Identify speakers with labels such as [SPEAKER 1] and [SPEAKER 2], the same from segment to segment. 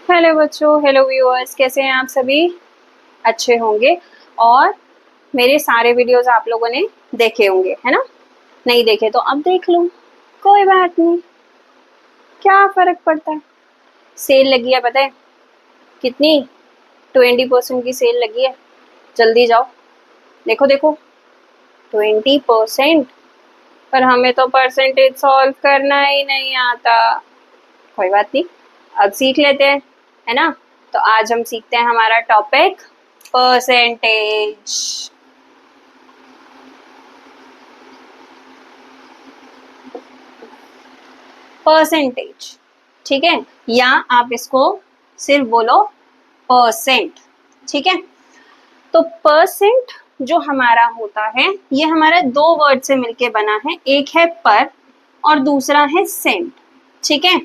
[SPEAKER 1] Hello बच्चों, hello viewers, कैसे हैं आप सभी? अच्छे होंगे। और मेरे सारे वीडियोस आप लोगों ने देखे होंगे, है ना? नहीं देखे तो अब देख लो, कोई बात नहीं, क्या फर्क पड़ता है। सेल लगी है, पता है कितनी? 20% की सेल लगी है। जल्दी जाओ, देखो देखो, 20%। पर हमें तो परसेंटेज सॉल्व करना ही नहीं आता। कोई बात नहीं, अब सीख लेते हैं, है ना? तो आज हम सीखते हैं हमारा टॉपिक परसेंटेज। परसेंटेज, ठीक है? या आप इसको सिर्फ बोलो परसेंट, ठीक है? तो परसेंट जो हमारा होता है, ये हमारा दो वर्ड से मिलके बना है। एक है पर और दूसरा है सेंट, ठीक है?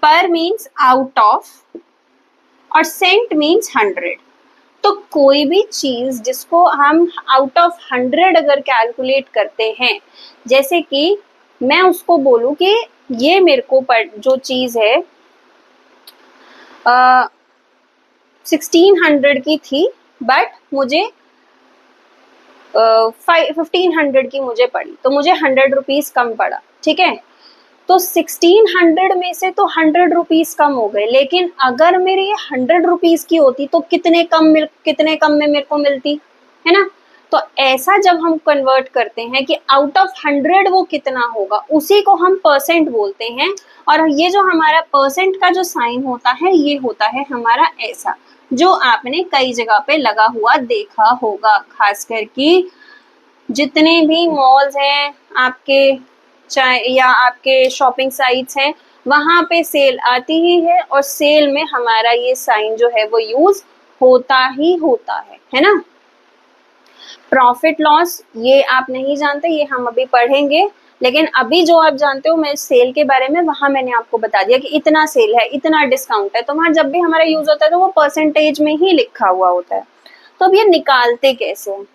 [SPEAKER 1] पर मीन्स आउट ऑफ और सेंट मीन्स 100। तो कोई भी चीज जिसको हम आउट ऑफ 100 अगर कैलकुलेट करते हैं, जैसे कि मैं उसको बोलूं कि ये मेरे को जो चीज है 1600 की थी, बट मुझे 1500 की मुझे पड़ी, तो मुझे 100 रुपीज कम पड़ा, ठीक है? तो 1600 में से तो 100 रुपीज कम हो गए, लेकिन अगर मेरे ये 100 रुपीज की होती तो कितने कम में मेरे को मिलती, है ना? तो ऐसा जब हम कन्वर्ट करते हैं कि आउट ऑफ 100 वो कितना होगा, उसी को हम परसेंट बोलते हैं। और ये जो हमारा परसेंट का जो साइन होता है, ये होता है हमारा ऐसा, जो आपने कई जगह पे लगा हुआ देखा होगा, खासकर कि जितने भी मॉल्स हैं आपके, चाहे या आपके शॉपिंग साइट्स हैं, वहां पे सेल आती ही है, और सेल में हमारा ये साइन जो है वो यूज होता ही होता है ना? प्रॉफिट लॉस ये आप नहीं जानते, ये हम अभी पढ़ेंगे। लेकिन अभी जो आप जानते हो मैं सेल के बारे में, वहां मैंने आपको बता दिया कि इतना सेल है, इतना डिस्काउंट है। तो वहां जब भी हमारा यूज होता है तो वो परसेंटेज में ही लिखा हुआ होता है। तो अब ये निकालते कैसे हैं?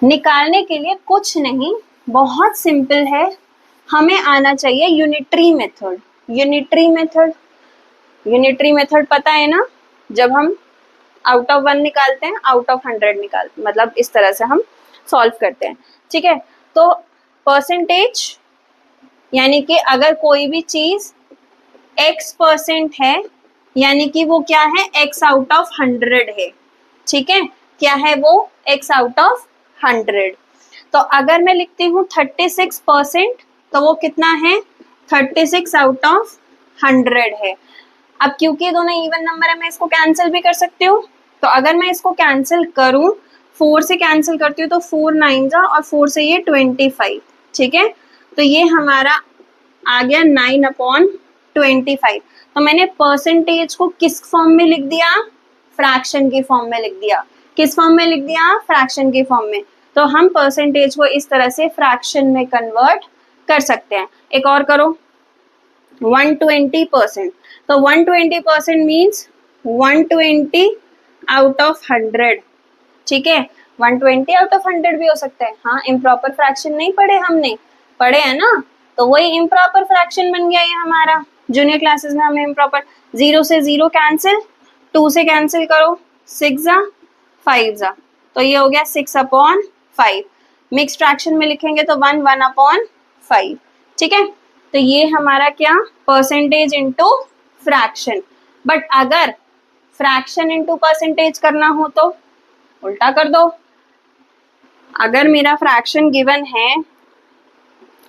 [SPEAKER 1] निकालने के लिए कुछ नहीं, बहुत सिंपल है। हमें आना चाहिए unitary method. Unitary method, unitary method पता है ना? जब हम आउट ऑफ 1 निकालते हैं, आउट ऑफ 100 निकालते, मतलब इस तरह से हम सॉल्व करते हैं, ठीक है? तो परसेंटेज यानी कि अगर कोई भी चीज x% है, यानी कि वो क्या है? x आउट ऑफ 100 है, ठीक है? क्या है वो? x out of 100। तो अगर मैं लिखती हूँ 36%, तो वो कितना है? 36 आउट ऑफ 100 है। अब क्योंकि दोनों इवन नंबर है, मैं इसको कैंसिल भी कर सकती हूँ। तो अगर मैं इसको कैंसिल करूं, 4 से कैंसिल करती हूँ तो 4 9 जा, और 4 से ये 25, ठीक है? तो ये हमारा आ गया 9/25। तो मैंने परसेंटेज को किस फॉर्म में लिख दिया? फ्रैक्शन की फॉर्म में लिख दिया। किस फॉर्म में लिख दिया? फ्रैक्शन की फॉर्म में। तो हम परसेंटेज को इस तरह से फ्रैक्शन में कन्वर्ट कर सकते हैं। एक और करो, 120%। तो 120% मीन्स 120 आउट ऑफ 100, ठीक है? 120 आउट ऑफ 100 भी हो सकता है। हाँ, इम्प्रॉपर फ्रैक्शन नहीं पढ़े हमने? पढ़े है ना? तो वही इम्प्रॉपर फ्रैक्शन बन गया ये हमारा। जूनियर क्लासेस में हमें इम्प्रॉपर, 0 से 0 कैंसिल, 2 से कैंसिल करो, 6 जा 5 जा, तो ये हो गया 6/5। मिक्स फ्रैक्शन में लिखेंगे तो 1/5, ठीक है? तो ये हमारा क्या? Percentage into fraction. बट अगर फ्रैक्शन इंटू परसेंटेज करना हो तो उल्टा कर दो। अगर मेरा फ्रैक्शन गिवन है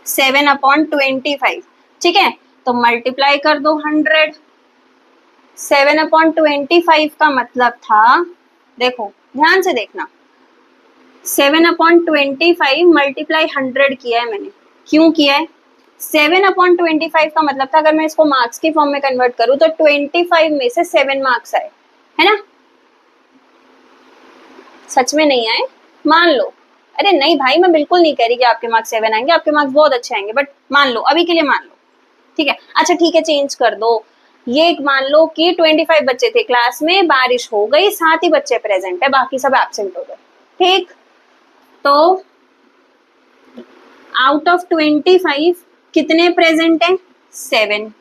[SPEAKER 1] 7/25, ठीक है? तो मल्टीप्लाई कर दो 100। 7/25 का मतलब था, देखो ध्यान से देखना, 7/25 मल्टीप्लाई 100 किया है मैंने। क्यों किया है? 7/25 का मतलब था, अगर मैं इसको मार्क्स के फॉर्म में कन्वर्ट करूं तो 25 में से 7 मार्क्स आए, है ना? सच में नहीं आए? मान लो। अरे नहीं भाई, मैं बिल्कुल नहीं कह रही कि आपके मार्क्स 7 आएंगे, आपके मार्क्स बहुत अच्छे आएंगे, बट मान लो, अभी के लिए मान लो, ठीक है? अच्छा ठीक है, चेंज कर दो। ये मान लो कि 25 बच्चे थे क्लास में, बारिश हो गई, 7 ही बच्चे प्रेजेंट है, बाकी सब एब्सेंट हो गए, ठीक? तो आउट ऑफ 25 कितने प्रेजेंट हैं? 7।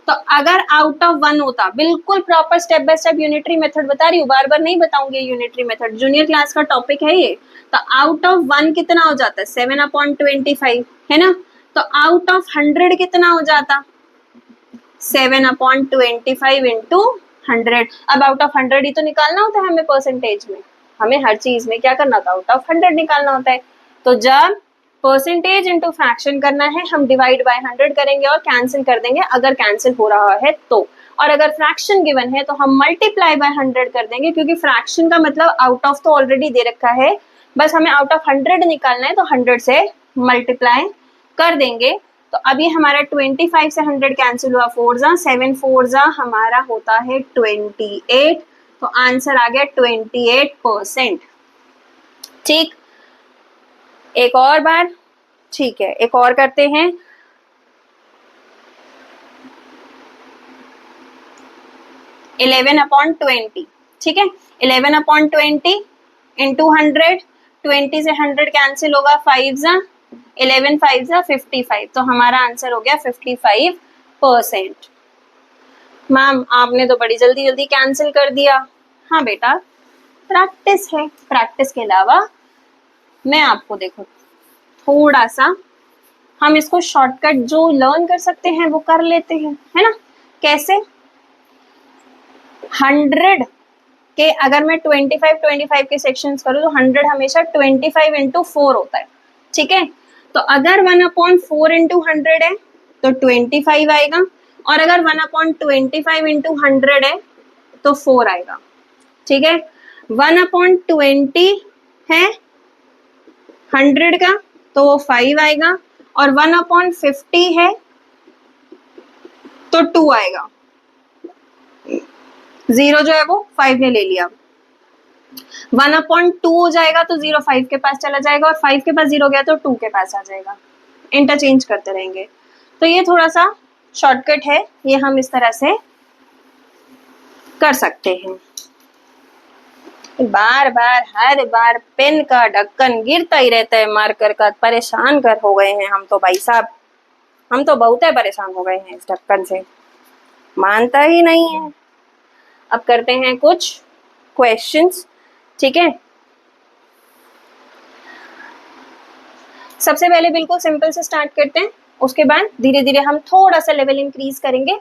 [SPEAKER 1] तो अगर आउट ऑफ 1 होता, बिल्कुल proper step by step unitary method बता रही हूँ, बार बार नहीं बताऊंगी यूनिटरी मेथड, जूनियर क्लास का टॉपिक है ये। तो आउट ऑफ 1 कितना हो जाता है 7/25 है ना। तो आउट ऑफ 100 कितना हो जाता 7/25 इंटू 100। अब आउट ऑफ 100 ही तो निकालना होता है हमें परसेंटेज में, हमें हर चीज में क्या करना होता है आउट ऑफ 100 निकालना होता है। तो जब परसेंटेज इंटू फ्रैक्शन करना है हम डिवाइड बाय 100 करेंगे और कैंसिल कर देंगे अगर कैंसिल हो रहा है तो, और अगर फ्रैक्शन गिवन है तो हम मल्टीप्लाई बाय 100 कर देंगे, क्योंकि फ्रैक्शन का मतलब आउट ऑफ तो ऑलरेडी दे रखा है, बस हमें आउट ऑफ 100 निकालना है तो 100 से मल्टीप्लाई कर देंगे। तो अभी हमारा 25 से 100 कैंसिल हुआ, 4 जा 7 4 जा हमारा होता है 28। तो आंसर आ गया 28%। ठीक, एक और बार, ठीक है एक और करते हैं। इलेवन अपॉन 20, ठीक है 11/20 इंटू 100, 20 से 100 कैंसिल होगा, 5 जा 11 5 जा 55। तो हमारा आंसर हो गया 55%। मैम आपने तो बड़ी जल्दी जल्दी कैंसिल कर दिया। हाँ बेटा प्रैक्टिस है, प्रैक्टिस के अलावा मैं आपको देखो थोड़ा सा हम इसको शॉर्टकट जो लर्न कर सकते हैं वो कर लेते हैं, है ना। कैसे 100 के अगर मैं 25 के सेक्शंस करूँ तो 100 हमेशा 25 इंटू 4 होता है, ठीक है। तो अगर 1/4 इंटू 100 है तो 25 आएगा, और अगर 1/25 इंटू 100 है तो 4 आएगा, ठीक है। 1/20 है 100 का तो वो 5 आएगा, और 1/50 है तो 2 आएगा, 0 जो है वो 5 ने ले लिया। 1/2 हो जाएगा तो 0 5 के पास चला जाएगा, और 5 के पास 0 गया तो 2 के पास आ जाएगा, इंटरचेंज करते रहेंगे। तो ये थोड़ा सा शॉर्टकट है, ये हम इस तरह से कर सकते हैं। बार बार हर बार पेन का ढक्कन गिरता ही रहता है मार्कर का, परेशान कर हो गए हैं हम तो भाई साहब, हम तो बहुत परेशान हो गए हैं इस ढक्कन से, मानता ही नहीं है। अब करते हैं कुछ क्वेश्चंस, ठीक है। सबसे पहले बिल्कुल सिंपल से स्टार्ट करते हैं, उसके बाद धीरे धीरे हम थोड़ा सा लेवल इंक्रीज करेंगे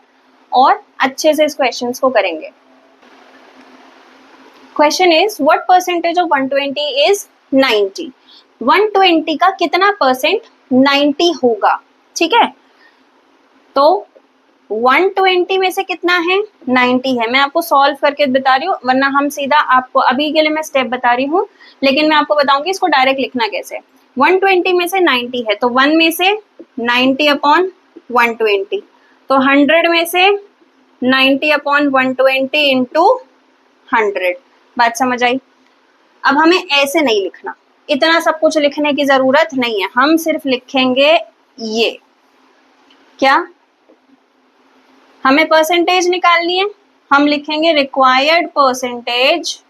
[SPEAKER 1] और अच्छे से इस क्वेश्चंस को करेंगे। Question is what percentage of 120 is 90। 120 का कितना परसेंट 90 होगा, ठीक है। तो 120 में से कितना है 90 है, मैं आपको सॉल्व करके बता रही हूँ, वरना हम सीधा आपको अभी के लिए मैं स्टेप बता रही हूँ, लेकिन मैं आपको बताऊंगी इसको डायरेक्ट लिखना कैसे। 120 में से 90 है तो 1 में से 90/120, तो 100 में से 90/120 इंटू 100। बात समझ आई। अब हमें ऐसे नहीं लिखना, इतना सब कुछ लिखने की जरूरत नहीं है, हम सिर्फ लिखेंगे ये क्या, हमें परसेंटेज निकालनी है, हम लिखेंगे required percentage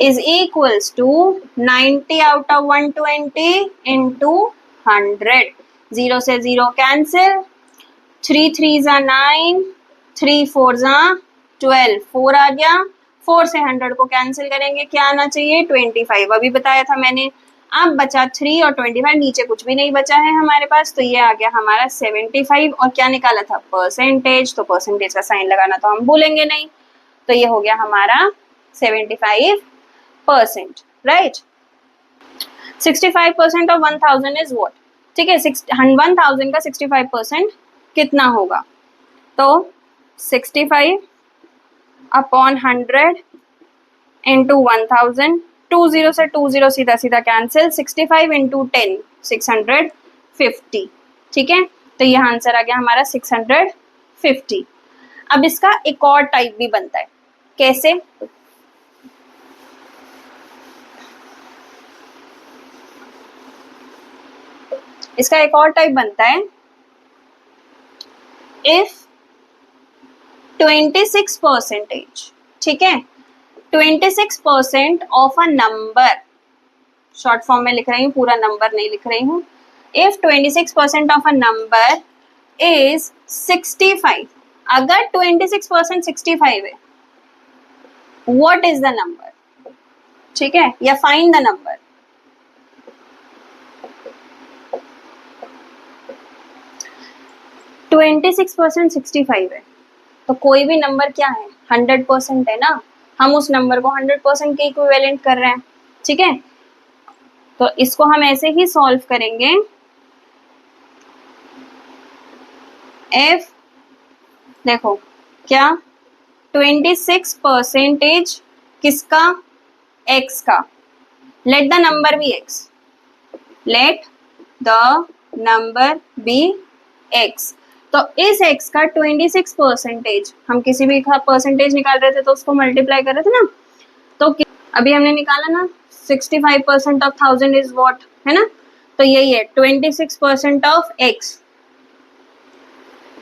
[SPEAKER 1] is equals to 90/120 into 100। 0 से 0 कैंसिल, 3 3 जा 9, 3 4 जा 12, 4 आ गया, 4 से 100 को कैंसिल करेंगे, क्या आना चाहिए 25, अभी बताया था मैंने। अब बचा 3 और 25, नीचे कुछ भी नहीं बचा है हमारे पास, तो ये आ गया हमारा 75। और क्या निकाला था परसेंटेज, तो परसेंटेज का साइन लगाना तो हम भूलेंगे नहीं, तो ये हो गया हमारा 75%, राइट। 65% ऑफ 1000 इज व्हाट, ठीक है। 1000 का 65% कितना होगा, तो 65/100 इंटू 1000, 20 से 20 सीधा सीधा कैंसिल, 65 इंटू 10 650, ठीक है। तो यह आंसर आ गया हमारा 650। अब इसका एक और टाइप भी बनता है, कैसे, इसका एक और टाइप बनता है, इफ 26%, ठीक है, 26% of a number, short form में लिख रही हूँ, पूरा नंबर नहीं लिख रही हूँ। If 26% of a number is 65। अगर 26% 65 है, व्हाट इज द नंबर? ठीक है, या फाइंड द नंबर। ट्वेंटी 65 है, तो कोई भी नंबर क्या है, 100% है ना। हम उस नंबर को 100% के इक्विवेलेंट कर रहे हैं। ठीक है, तो इसको हम ऐसे ही सॉल्व करेंगे। एफ देखो क्या, 26% किसका, एक्स का। Let the number be x, let the number be x. तो इस x का 26%, हम किसी भी का परसेंटेज निकाल रहे थे तो उसको मल्टीप्लाई कर रहे थे ना, तो अभी हमने निकाला ना 65% ऑफ 1000 इज व्हाट, है ना। तो यही है 26% ऑफ x,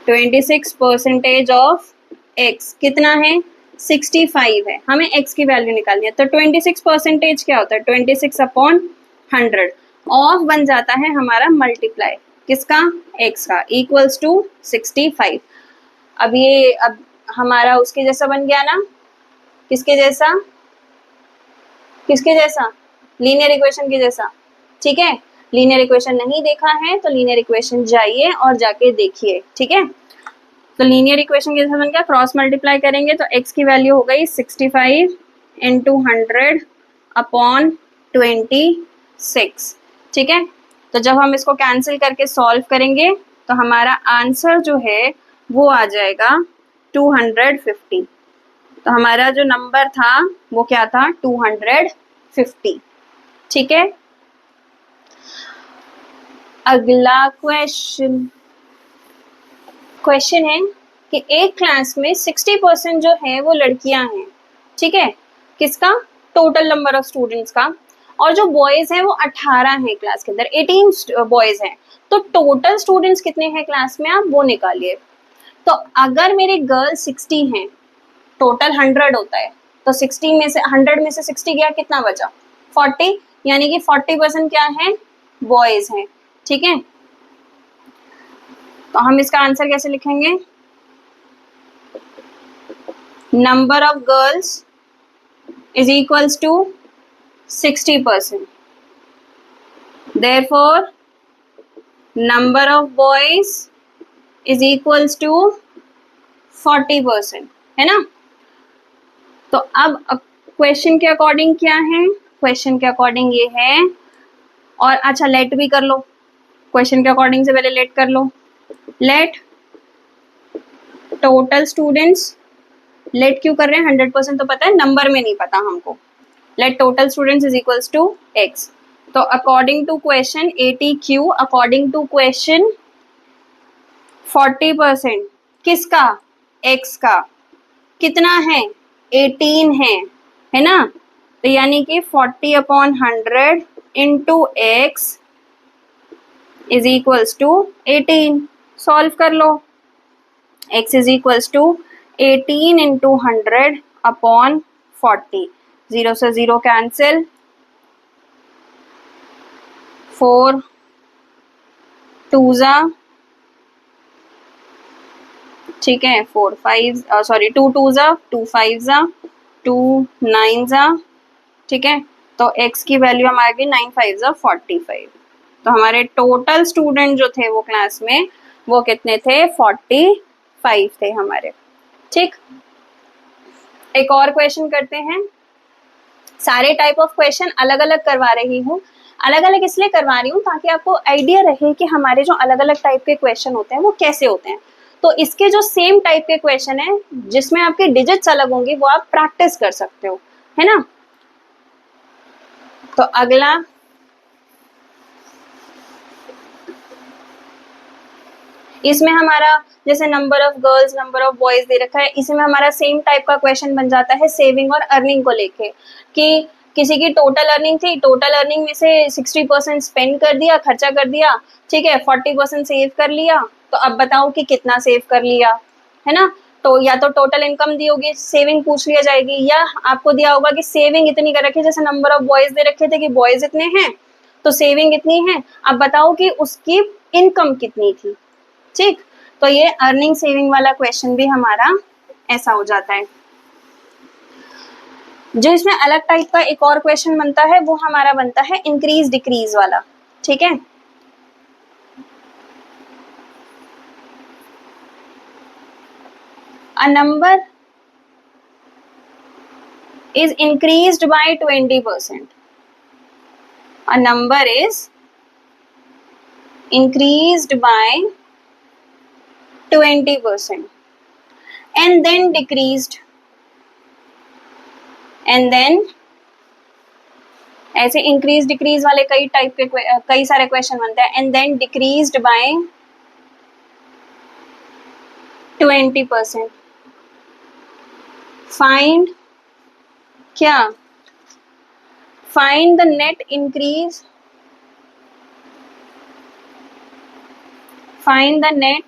[SPEAKER 1] 26% ऑफ x कितना है, 65 है। हमें x की वैल्यू निकालनी है, तो 26% क्या होता है, 26/100। ऑफ बन जाता है हमारा मल्टीप्लाई किसका, x का, इक्वल्स टू 65। अब ये अब हमारा उसके जैसा बन गया ना, किसके जैसा, किसके जैसा, लीनियर इक्वेशन के जैसा। ठीक है, लीनियर इक्वेशन नहीं देखा है तो लीनियर इक्वेशन जाइए और जाके देखिए। ठीक है, तो लीनियर इक्वेशन के जैसा बन गया, क्रॉस मल्टीप्लाई करेंगे तो x की वैल्यू हो गई 65 इंटू 100 अपॉन 26। ठीक है, तो जब हम इसको कैंसिल करके सॉल्व करेंगे तो हमारा आंसर जो है वो आ जाएगा 250। तो हमारा जो नंबर था वो क्या था, 250। ठीक है, अगला क्वेश्चन है कि एक क्लास में 60% जो है वो लड़कियां हैं। ठीक है, किसका, टोटल नंबर ऑफ स्टूडेंट्स का, और जो बॉयज हैं वो 18 हैं क्लास के अंदर, 18 बॉयज हैं। तो टोटल स्टूडेंट्स कितने हैं क्लास में, आप वो निकालिए। तो अगर मेरे गर्ल 60 हैं, टोटल 100 होता है, तो 60 में से 100 में से 60 गया, कितना बचा, 40, यानी कि 40% क्या है, बॉयज हैं। ठीक है, तो हम इसका आंसर कैसे लिखेंगे, number of girls is equals to 60%, therefore number of boys is equals to 40%, है ना। तो अब क्वेश्चन के अकॉर्डिंग क्या है, क्वेश्चन के अकॉर्डिंग ये है, और अच्छा लेट भी कर लो, क्वेश्चन के अकॉर्डिंग से पहले लेट कर लो। लेट टोटल स्टूडेंट्स, लेट क्यों कर रहे हैं, 100% तो पता है, नंबर में नहीं पता हमको। Let total students is equals to x। तो according to question ATQ, according to question 40% किसका, x का, कितना है, 18 है ना। तो यानी कि 40/100 into x is equals to 18। Solve कर लो, x is equals to 18 into 100 upon 40, 0 से 0 कैंसिल, 4 2 जा, ठीक है, 4 5 सॉरी 2 2 जा, 2 5 जा, 2 9 जा। ठीक है, तो x की वैल्यू हमारी गई 9 5 जा 45। तो हमारे टोटल स्टूडेंट जो थे वो क्लास में वो कितने थे, 45 थे हमारे। ठीक, एक और क्वेश्चन करते हैं। सारे टाइप ऑफ क्वेश्चन अलग अलग करवा रही हूँ, अलग अलग इसलिए करवा रही हूँ ताकि आपको आइडिया रहे कि हमारे जो अलग अलग टाइप के क्वेश्चन होते हैं वो कैसे होते हैं। तो इसके जो सेम टाइप के क्वेश्चन है जिसमें आपके डिजिट्स अलग होंगे वो आप प्रैक्टिस कर सकते हो, है ना। तो अगला इसमें हमारा जैसे number of girls, number of boys they रखा है, इसमें हमारा सेम टाइप का क्वेश्चन बन जाता है सेविंग और अर्निंग को लेके, कि किसी की टोटल अर्निंग थी, टोटल अर्निंग में से 60% स्पेंड कर दिया, खर्चा कर दिया, ठीक है, 40% सेव कर लिया। तो अब बताओ कि कितना सेव कर लिया, है ना। तो या तो टोटल इनकम दी होगी, सेविंग पूछ लिया जाएगी, या आपको दिया होगा कि सेविंग इतनी कर रखी है, जैसे नंबर ऑफ बॉयज दे रखे थे कि बॉयज इतने हैं तो सेविंग इतनी है, अब बताओ कि उसकी इनकम कितनी थी। ठीक, तो ये अर्निंग सेविंग वाला क्वेश्चन भी हमारा ऐसा हो जाता है। जो इसमें अलग टाइप का एक और क्वेश्चन बनता है वो हमारा बनता है इंक्रीज डिक्रीज वाला, ठीक है। A number is increased by 20%. A number is increased by 20% and then decreased, and then ऐसे इंक्रीज डिक्रीज वाले कई टाइप के कई सारे क्वेश्चन बनते हैं। And then decreased by 20%। Find क्या? Find the net increase, find the net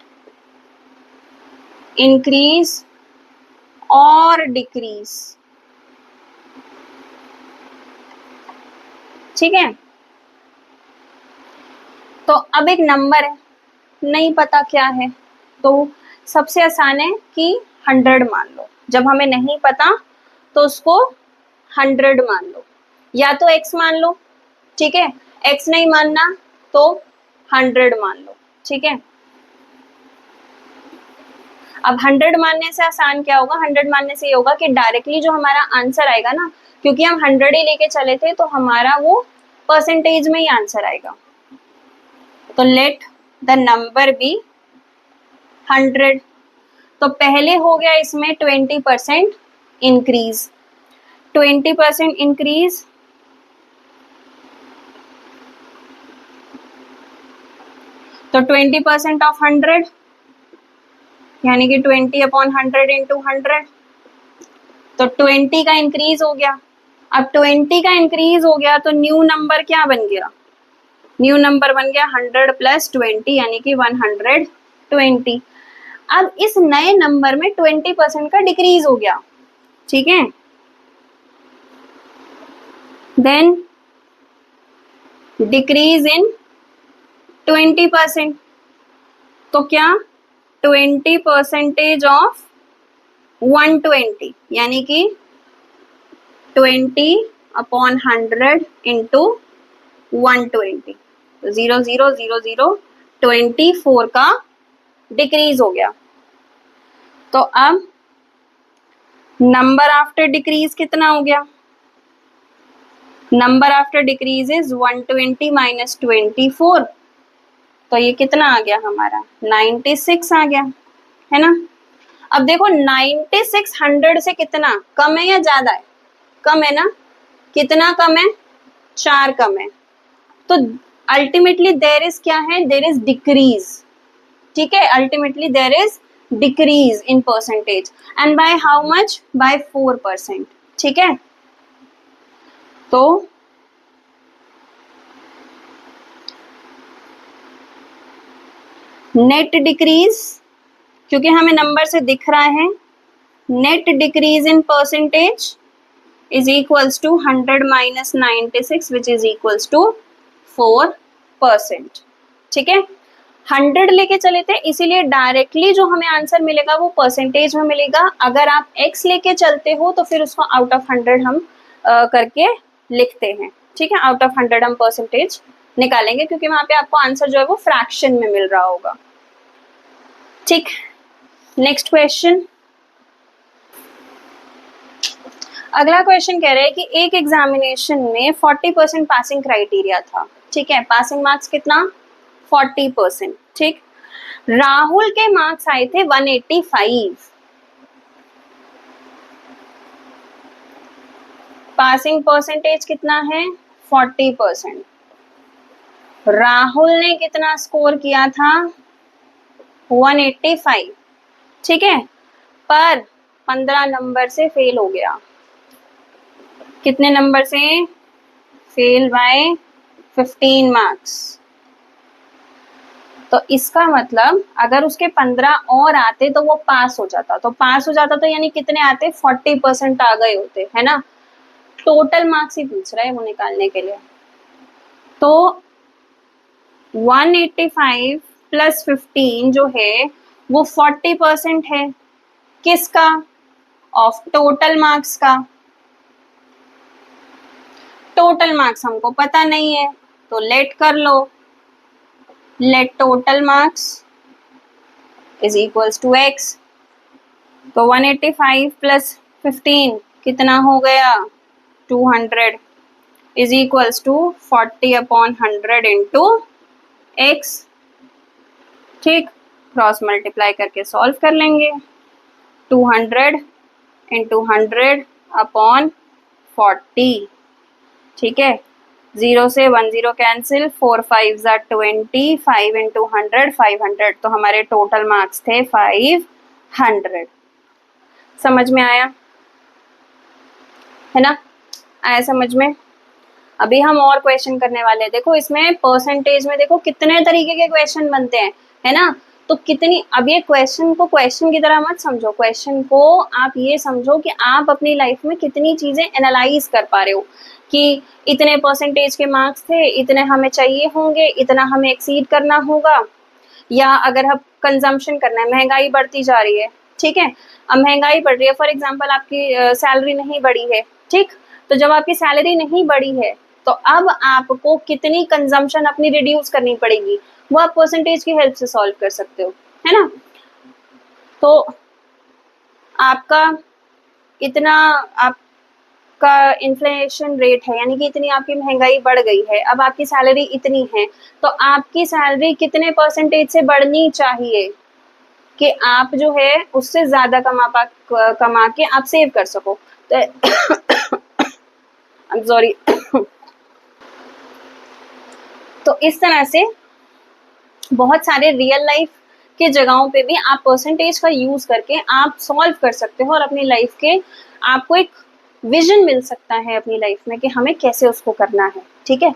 [SPEAKER 1] increase और डिक्रीज, ठीक है। तो अब एक नंबर है, नहीं पता क्या है, तो सबसे आसान है कि 100 मान लो। जब हमें नहीं पता तो उसको 100 मान लो, या तो x मान लो, ठीक है। x नहीं मानना तो 100 मान लो, ठीक है। अब 100 मानने से आसान क्या होगा? 100 मानने से ये होगा कि डायरेक्टली जो हमारा आंसर आएगा ना, क्योंकि हम 100 ही लेके चले थे तो हमारा वो परसेंटेज में ही आंसर आएगा। तो लेट द नंबर बी 100। तो पहले हो गया इसमें 20% इंक्रीज, 20% इंक्रीज, तो 20% ऑफ 100 यानी कि 20/100 इंटू 100, तो 20 का इंक्रीज हो गया। अब 20 का इंक्रीज हो गया तो न्यू नंबर क्या बन गया? न्यू नंबर बन गया 100 + 20 यानी कि 120। अब इस नए नंबर में 20% का डिक्रीज हो गया, ठीक है। देन डिक्रीज इन 20%, तो क्या 20% ऑफ 120 यानी कि 20/100 इंटू 120, 0 0 0 0 24 का डिक्रीज हो गया। तो अब नंबर आफ्टर डिक्रीज कितना हो गया? Number after decrease is 120 minus 24, तो ये कितना आ गया हमारा? 96 आ गया, है ना। अब देखो 96 100 से कितना कम है या ज्यादा है? कम है ना। कितना कम है? 4 कम है। तो अल्टीमेटली देयर इज क्या है? देयर इज डिक्रीज, ठीक है। Ultimately there is decrease in percentage, and by how much? By 4%, ठीक है। तो नेट डिक्रीज, क्योंकि हमें नंबर से दिख रहा है, net decrease in percentage is equals to 100 minus 96 which is equals to 4%, ठीक है। 100 लेके चले थे इसीलिए डायरेक्टली जो हमें आंसर मिलेगा वो परसेंटेज में मिलेगा। अगर आप x लेके चलते हो तो फिर उसको आउट ऑफ 100 हम करके लिखते हैं, ठीक है। आउट ऑफ 100 हम परसेंटेज निकालेंगे क्योंकि वहां पे आपको आंसर जो है वो फ्रैक्शन में मिल रहा होगा, ठीक। नेक्स्ट क्वेश्चन, अगला क्वेश्चन कह रहे हैं कि एक एग्जामिनेशन में 40% पासिंग क्राइटेरिया था, ठीक है। पासिंग मार्क्स कितना? 40%, ठीक। राहुल के मार्क्स आए थे 185, पासिंग परसेंटेज कितना है? 40%। राहुल ने कितना स्कोर किया था? 185, ठीक है, पर 15 नंबर से फेल हो गया। कितने नंबर से? Fail by 15 marks. तो इसका मतलब अगर उसके 15 और आते तो वो पास हो जाता, तो पास हो जाता तो यानी कितने आते? 40% आ गए होते, है ना। टोटल मार्क्स ही पूछ रहा है वो निकालने के लिए। तो 185 + 15 जो है वो 40% है। किसका? ऑफ टोटल मार्क्स का। टोटल मार्क्स हमको पता नहीं है, तो लेट कर लो। Let total marks is equals to x। तो 185 प्लस 15 कितना हो गया? 200 is equals to 40/100 into x। ठीक, क्रॉस मल्टीप्लाई करके सॉल्व कर लेंगे। 200 इंटू 100/40। ठीक है, 0 से 1 0 कैंसिल, 4 5 20, 5 इंटू 100 500। तो हमारे टोटल मार्क्स थे 500। समझ में आया है ना? आया समझ में? अभी हम और क्वेश्चन करने वाले हैं। देखो इसमें परसेंटेज में देखो कितने तरीके के क्वेश्चन बनते हैं, है ना? तो कितनी, अब ये क्वेश्चन को क्वेश्चन की तरह मत समझो, क्वेश्चन को आप ये समझो कि आप अपनी लाइफ में कितनी चीजें एनालाइज कर पा रहे हो कि इतने परसेंटेज के मार्क्स थे, इतने हमें चाहिए होंगे, इतना हमें एक्सीड करना होगा, या अगर हम कंजम्पशन करना है, महंगाई बढ़ती जा रही है, ठीक है, अब महंगाई बढ़ रही है, फॉर एग्जांपल आपकी सैलरी नहीं बढ़ी है, ठीक, तो जब आपकी सैलरी नहीं बढ़ी है तो अब आपको कितनी कंजम्पशन अपनी रिड्यूस करनी पड़ेगी, वो आप परसेंटेज की हेल्प से सॉल्व कर सकते हो, है ना? तो आपका इतना, आपका इन्फ्लेशन रेट है, यानी कि इतनी आपकी महंगाई बढ़ गई है, अब आपकी सैलरी इतनी है, तो आपकी सैलरी कितने परसेंटेज से बढ़नी चाहिए कि आप जो है उससे ज्यादा कमा के आप सेव कर सको। तो सॉरी तो इस तरह से बहुत सारे रियल लाइफ के जगहों पे भी आप परसेंटेज का यूज करके आप सॉल्व कर सकते हो और अपनी लाइफ के आपको एक विजन मिल सकता है अपनी लाइफ में कि हमें कैसे उसको करना है। ठीक है,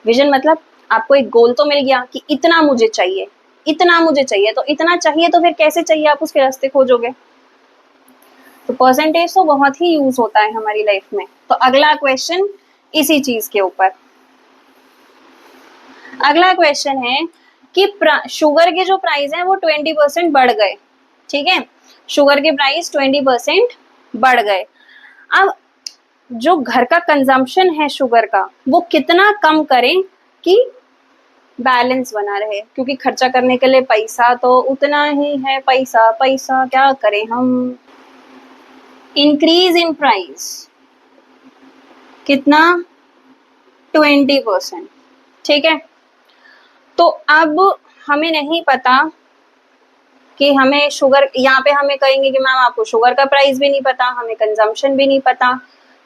[SPEAKER 1] विजन मतलब आपको एक गोल तो मिल गया कि इतना मुझे चाहिए, इतना मुझे चाहिए, तो इतना चाहिए तो फिर कैसे चाहिए आप उसके रास्ते खोजोगे। तो परसेंटेज तो बहुत ही यूज होता है हमारी लाइफ में। तो अगला क्वेश्चन इसी चीज के ऊपर, अगला क्वेश्चन है कि शुगर के जो प्राइस है वो 20% बढ़ गए। ठीक है, शुगर के प्राइस 20% बढ़ गए। अब जो घर का कंजम्पशन है शुगर का वो कितना कम करें कि बैलेंस बना रहे, क्योंकि खर्चा करने के लिए पैसा तो उतना ही है, पैसा पैसा क्या करें हम। इंक्रीज इन प्राइस कितना? 20%। ठीक है, तो अब हमें नहीं पता कि हमें शुगर, यहाँ पे हमें कहेंगे कि मैम आपको शुगर का प्राइस भी नहीं पता, हमें कंजम्पशन भी नहीं पता।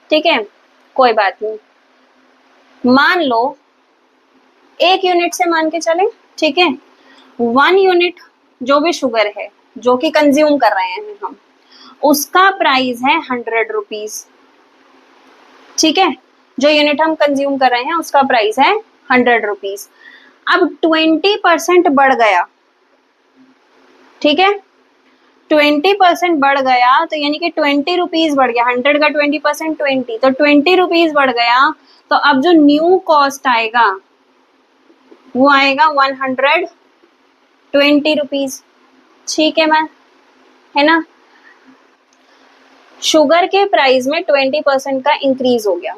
[SPEAKER 1] ठीक है, कोई बात नहीं, मान लो 1 यूनिट से मान के चले। ठीक है, 1 यूनिट जो भी शुगर है जो कि कंज्यूम कर रहे हैं हम, उसका प्राइस है 100 रुपीज। ठीक है, जो यूनिट हम कंज्यूम कर रहे हैं उसका प्राइस है 100 रुपीज। अब 20% बढ़ गया। ठीक है, 20% बढ़ गया तो यानी कि 20 रुपीज बढ़ गया, 100 का 20% 20, तो 20 रुपीज बढ़ गया। तो अब जो न्यू कॉस्ट आएगा वो आएगा 120 रुपीज। ठीक है मैम, है ना? शुगर के प्राइस में 20% का इंक्रीज हो गया।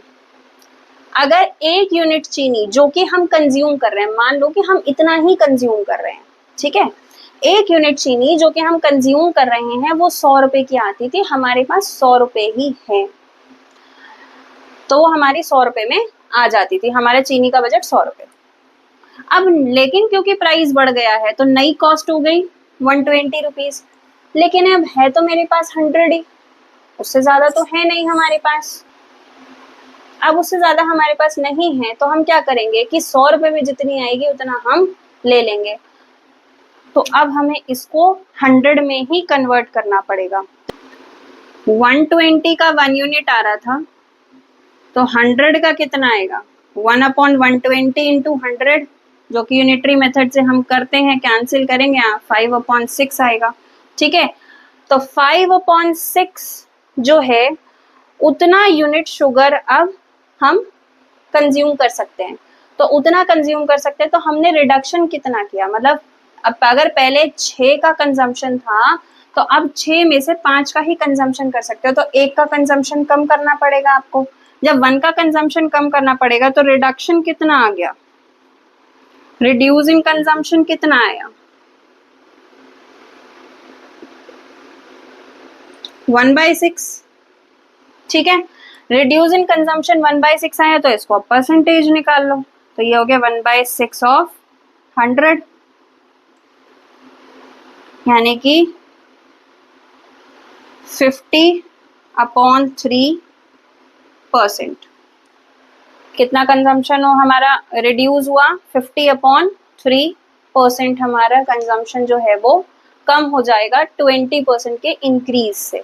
[SPEAKER 1] अगर 1 यूनिट चीनी जो कि हम कंज्यूम कर रहे हैं, मान लो कि हम इतना ही कंज्यूम कर रहे हैं, ठीक है, 1 यूनिट चीनी जो कि हम कंज्यूम कर रहे हैं वो 100 रुपए की आती थी, हमारे पास 100 रुपए ही है, तो वो हमारी 100 रुपए में आ जाती थी, हमारे चीनी का बजट 100 रुपए। अब लेकिन क्योंकि प्राइस बढ़ गया है तो नई कॉस्ट हो गई 120 रुपीज, लेकिन अब है तो मेरे पास 100 ही, उससे ज्यादा तो है नहीं हमारे पास। अब उससे ज्यादा हमारे पास नहीं है तो हम क्या करेंगे कि 100 रुपए में जितनी आएगी उतना हम ले लेंगे। तो अब हमें इसको 100 में ही कन्वर्ट करना पड़ेगा। 120 का 1 यूनिट आ रहा था, तो 100 का कितना आएगा? 1/120 इंटू 100, जो कि यूनिटरी मेथड से हम करते हैं, कैंसिल करेंगे 5/6 आएगा। ठीक है, तो 5/6 जो है उतना यूनिट शुगर अब हम कंज्यूम कर सकते हैं। तो उतना कंज्यूम कर सकते हैं, तो हमने रिडक्शन कितना किया, मतलब अब अगर पहले 6 का कंजम्पशन था तो अब 6 में से 5 का ही कंजम्पशन कर सकते हो, तो 1 का कंजम्पशन कम करना पड़ेगा आपको। जब 1 का कंजम्पशन कम करना पड़ेगा तो रिडक्शन कितना आ गया, रिड्यूसिंग कंजम्पशन कितना आया, 1/6। ठीक है, रिड्यूस इन कंजम्पशन 1/6 आया तो इसको परसेंटेज निकाल लो, तो ये हो गया 1/6 ऑफ 100, यानी कि 50/3%। कितना कंजम्पशन हो हमारा रिड्यूस हुआ, 50/3% हमारा कंजम्पशन जो है वो कम हो जाएगा 20% के इंक्रीज से।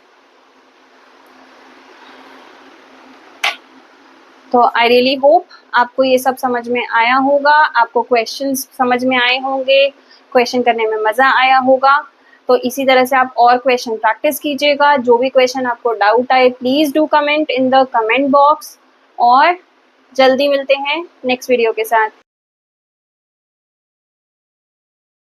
[SPEAKER 1] तो आई रियली होप आपको ये सब समझ में आया होगा, आपको क्वेश्चंस समझ में आए होंगे, क्वेश्चन करने में मज़ा आया होगा। तो इसी तरह से आप और क्वेश्चन प्रैक्टिस कीजिएगा। जो भी क्वेश्चन आपको डाउट आए please do comment in the comment box, और जल्दी मिलते हैं नेक्स्ट वीडियो के साथ।